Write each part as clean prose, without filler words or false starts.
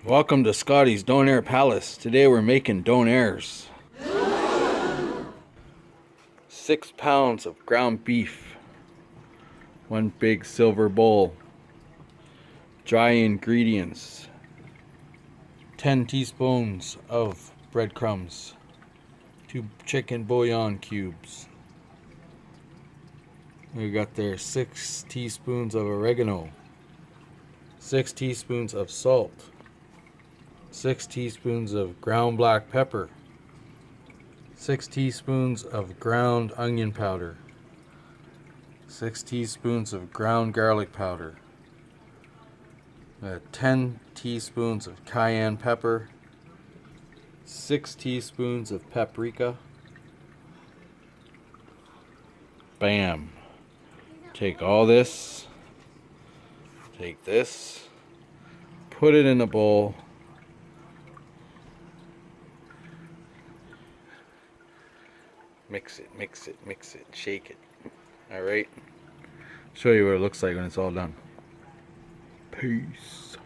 Welcome to Scotty's Donair Palace. Today we're making Donairs. 6 pounds of ground beef. One big silver bowl. Dry ingredients. 10 teaspoons of breadcrumbs. 2 chicken bouillon cubes. We got there 6 teaspoons of oregano. 6 teaspoons of salt. 6 teaspoons of ground black pepper, 6 teaspoons of ground onion powder, 6 teaspoons of ground garlic powder, 10 teaspoons of cayenne pepper, 6 teaspoons of paprika. Bam! Take all this, take this, put it in a bowl. Mix it, shake it. Alright. Show you what it looks like when it's all done. Peace.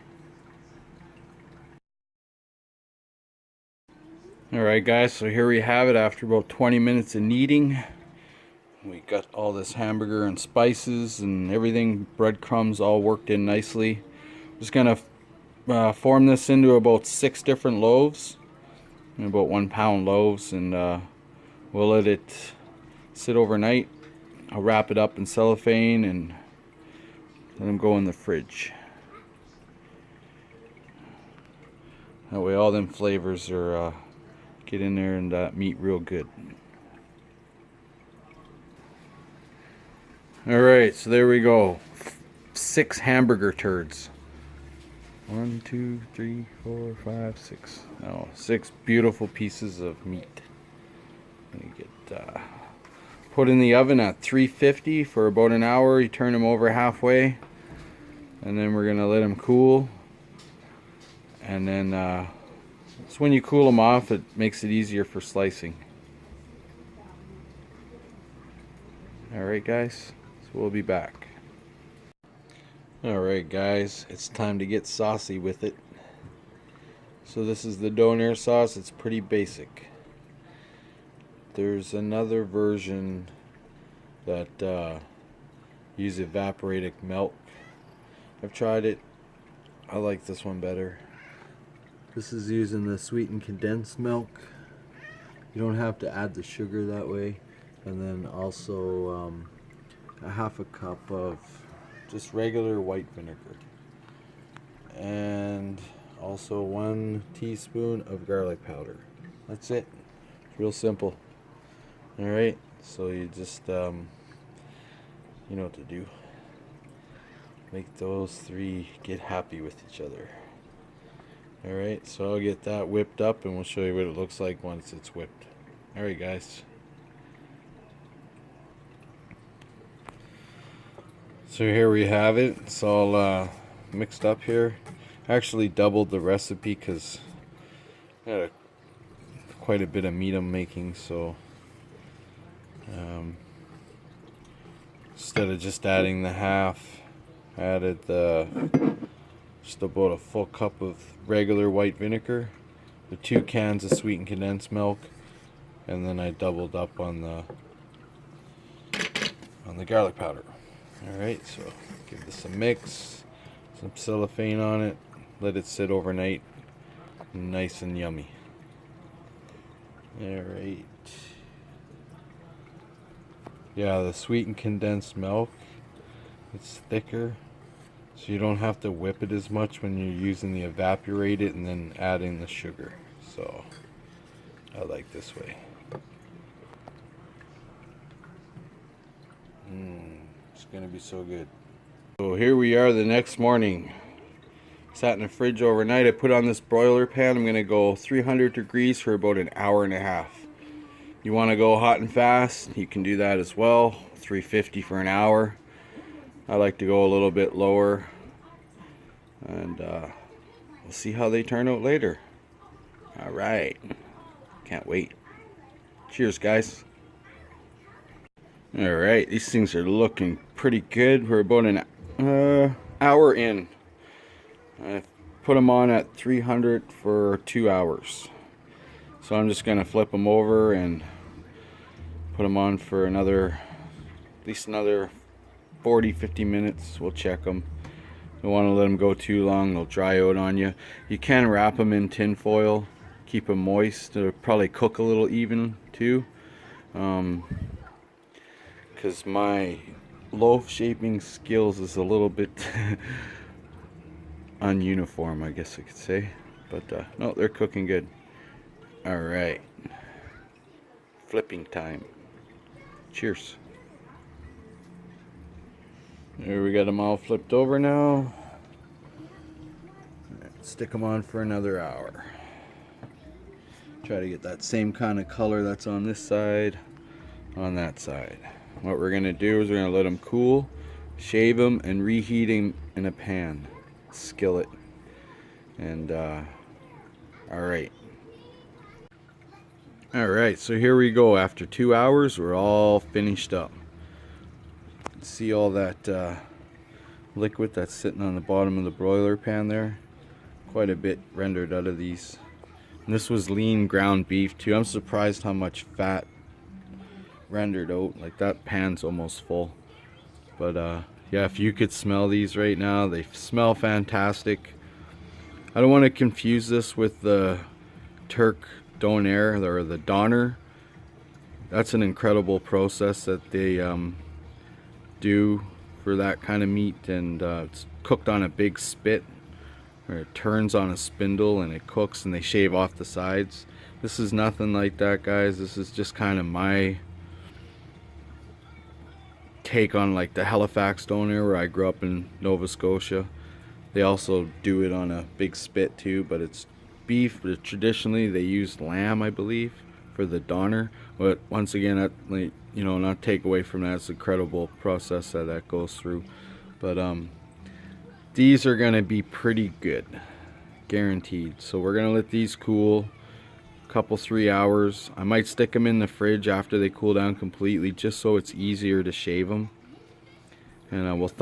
Alright guys, so here we have it after about 20 minutes of kneading. We got all this hamburger and spices and everything, breadcrumbs all worked in nicely. Just gonna form this into about 6 different loaves. About 1 pound loaves, and we'll let it sit overnight. I'll wrap it up in cellophane and let them go in the fridge. That way all them flavors are get in there and meat real good. Alright, so there we go. 6 hamburger turds. 1, 2, 3, 4, 5, 6. Oh, 6 beautiful pieces of meat. You get put in the oven at 350 for about an hour. You turn them over halfway, and then we're gonna let them cool. And then it's when you cool them off, it makes it easier for slicing. All right, guys. So we'll be back. All right, guys. It's time to get saucy with it. So this is the Donair sauce. It's pretty basic. There's another version that use evaporated milk. I've tried it. I like this one better. This is using the sweetened condensed milk. You don't have to add the sugar that way. And then also a half a cup of just regular white vinegar. And also 1 teaspoon of garlic powder. That's it. It's real simple. Alright, so you just, you know what to do. Make those 3 get happy with each other. Alright, so I'll get that whipped up and we'll show you what it looks like once it's whipped. Alright guys. So here we have it. It's all mixed up here. I actually doubled the recipe because I had quite a bit of meat I'm making, so instead of just adding the half, I added just about a full cup of regular white vinegar, the 2 cans of sweetened condensed milk, and then I doubled up on the garlic powder. Alright, so give this a mix, some cellophane on it, let it sit overnight, nice and yummy. Alright. Yeah, the sweetened condensed milk, it's thicker, so you don't have to whip it as much when you're using the evaporated and then adding the sugar. So I like this way. It's gonna be so good. So here we are the next morning. Sat in the fridge overnight. I put on this broiler pan. I'm gonna go 300 degrees for about an hour and a half. You want to go hot and fast, you can do that as well. 350 for an hour. I like to go a little bit lower, and we'll see how they turn out later. All right, can't wait. Cheers, guys. All right, these things are looking pretty good. We're about an hour in. I put them on at 300 for 2 hours. So I'm just gonna flip them over and put them on for at least another 40-50 minutes. We'll check them. Don't want to let them go too long, they'll dry out on you. You can wrap them in tin foil, keep them moist. They'll probably cook a little even too, because my loaf shaping skills is a little bit ununiform, I guess I could say. But no, they're cooking good. Alright, flipping time. Cheers. There, we got them all flipped over now. Stick them on for another hour. Try to get that same kind of color that's on this side on that side. What we're gonna do is we're gonna let them cool, shave them, and reheat them in a pan, skillet. And alright, so here we go. After 2 hours, we're all finished up. See all that liquid that's sitting on the bottom of the broiler pan there? Quite a bit rendered out of these. And this was lean ground beef too. I'm surprised how much fat rendered out. Like, that pan's almost full. But yeah, if you could smell these right now, they smell fantastic. I don't want to confuse this with the Turk Donair or the Donair. That's an incredible process that they do for that kind of meat, and it's cooked on a big spit, or it turns on a spindle and it cooks, and they shave off the sides. This is nothing like that, guys. This is just kind of my take on like the Halifax Donair, where I grew up in Nova Scotia. They also do it on a big spit too, but it's beef. But traditionally they use lamb, I believe, for the Donair. But once again, that, you know, not take away from that, it's an incredible process that goes through. But these are gonna be pretty good, guaranteed. So we're gonna let these cool a couple 3 hours. I might stick them in the fridge after they cool down completely, just so it's easier to shave them. And we'll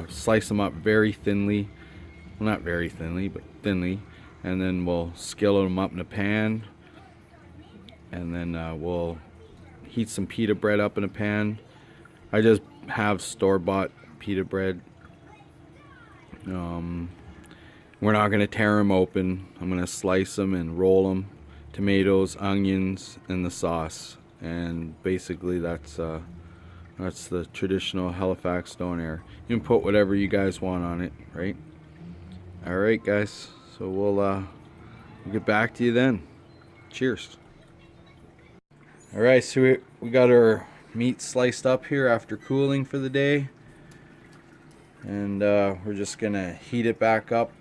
slice them up very thinly. Well, not very thinly, but thinly. And then we'll skillet them up in a pan. And then we'll heat some pita bread up in a pan. I just have store-bought pita bread. We're not going to tear them open. I'm going to slice them and roll them. Tomatoes, onions, and the sauce. And basically that's the traditional Halifax Donair. You can put whatever you guys want on it, right? Alright, guys. So we'll get back to you then. Cheers. Alright, so we got our meat sliced up here after cooling for the day. And we're just gonna heat it back up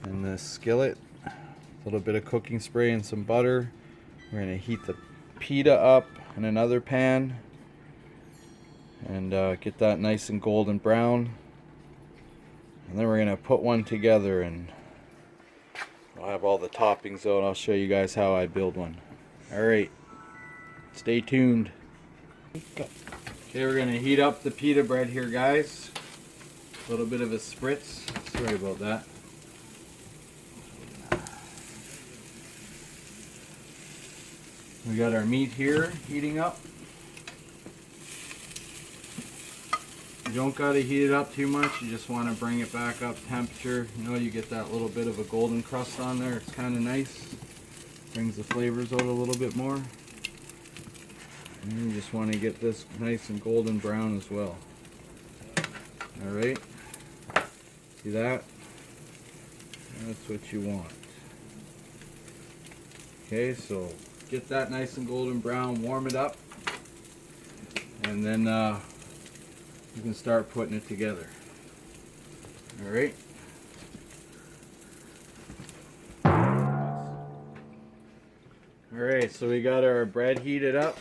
in the skillet. A little bit of cooking spray and some butter. We're gonna heat the pita up in another pan and get that nice and golden brown. And then we're gonna put one together, and I'll have all the toppings out. I'll show you guys how I build one. Alright, stay tuned. Okay, we're gonna heat up the pita bread here, guys. A little bit of a spritz. Sorry about that. We got our meat here heating up. You don't got to heat it up too much. You just want to bring it back up temperature. You know, you get that little bit of a golden crust on there. It's kind of nice. Brings the flavors out a little bit more. And you just want to get this nice and golden brown as well. Alright. See that? That's what you want. Okay, so get that nice and golden brown, warm it up, and then you can start putting it together. Alright. Alright, so we got our bread heated up.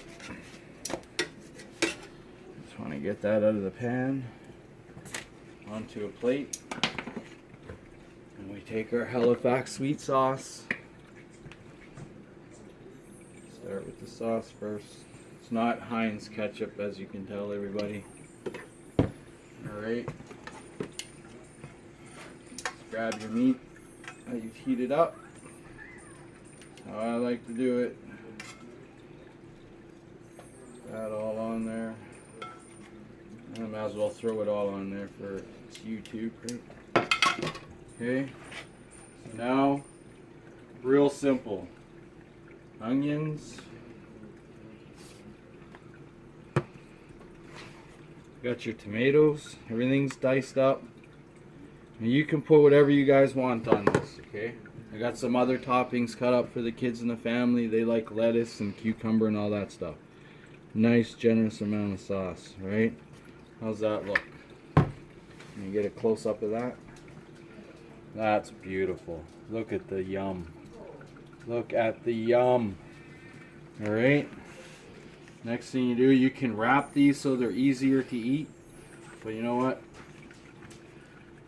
Just want to get that out of the pan onto a plate. And we take our Halifax sweet sauce. Start with the sauce first. It's not Heinz ketchup, as you can tell, everybody. Alright. grab your meat that you've heated up. How I like to do it. That all on there. I might as well throw it all on there for it's YouTube, right? Okay. So now, real simple. Onions. Got your tomatoes. Everything's diced up. And you can put whatever you guys want on this, okay? I got some other toppings cut up for the kids in the family. They like lettuce and cucumber and all that stuff. Nice, generous amount of sauce, right? How's that look? Can you get a close-up of that? That's beautiful. Look at the yum. Look at the yum. Alright. Next thing you do, you can wrap these so they're easier to eat. But you know what?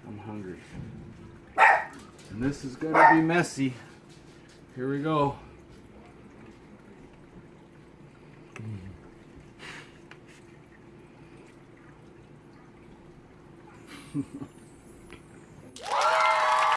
I'm hungry. And this is going to be messy. Here we go.